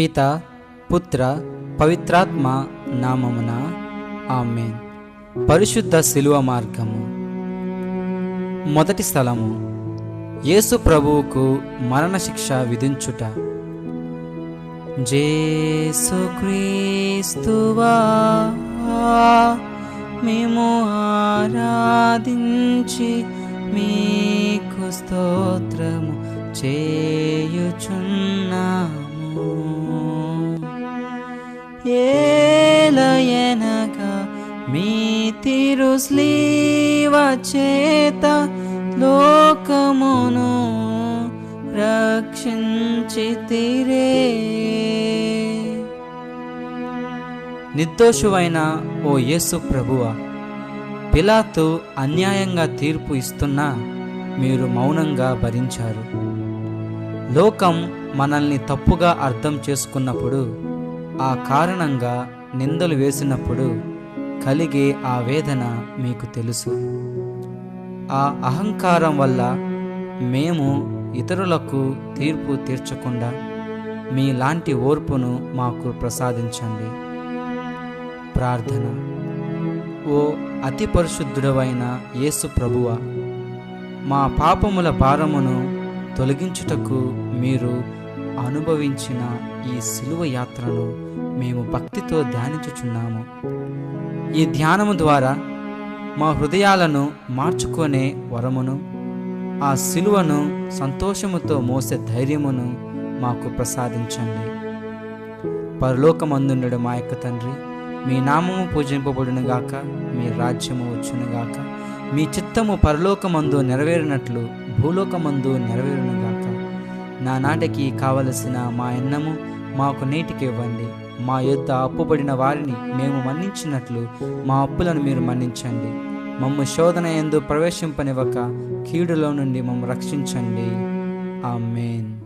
పిత పుత్ర పవిత్రాత్మ నామమున ఆమేన్. పరిశుద్ధ శిలువ మార్గము. మొదటి స్థలము, యేసు ప్రభువుకు మరణశిక్ష విధించుట. యేసుక్రీస్తువా మేము ఆరాధించి మీకు స్తోత్రము చేయుచున్నాము. ఏలయనగా మీ తిరుస్లీవ చేత లోకమును రక్షించితిరే. నిర్దోషువైన ఓ యేసు ప్రభువా, పిలాతు అన్యాయంగా తీర్పు ఇస్తున్నా మీరు మౌనంగా భరించారు. లోకం మనల్ని తప్పుగా అర్థం చేసుకున్నప్పుడు, ఆ కారణంగా నిందలు వేసినప్పుడు కలిగే ఆ వేదన మీకు తెలుసు. ఆ అహంకారం వల్ల మేము ఇతరులకు తీర్పు తీర్చకుండా మీలాంటి ఓర్పును మాకు ప్రసాదించండి. ప్రార్థన. ఓ అతి పరిశుద్ధుడవైన యేసు ప్రభువా, మా పాపముల భారమును తొలగించుటకు మీరు అనుభవించిన ఈ శిలువ యాత్రను మేము భక్తితో ధ్యానించుచున్నాము. ఈ ధ్యానము ద్వారా మా హృదయాలను మార్చుకునే వరమును, ఆ శిలువను సంతోషముతో మోసే ధైర్యమును మాకు ప్రసాదించండి. పరలోకమందుండు మా యొక్క తండ్రి, మీ నామము పూజింపబడునుగాక, మీ రాజ్యము వచ్చునుగాక, మీ చిత్తము పరలోకమందు నెరవేరినట్లు భూలోకమందు నెరవేరునుగాక. నానాటికి కావలసిన మా అన్నము మాకు నేటికి ఇవ్వండి. మా యొద్ద అప్పుబడిన వారిని మేము మన్నించినట్లు మా అప్పులను మీరు మన్నించండి. మమ్ము శోధన యందు ప్రవేశింపనివ్వక కీడులో నుండి మమ్ము రక్షించండి. ఆమేన్.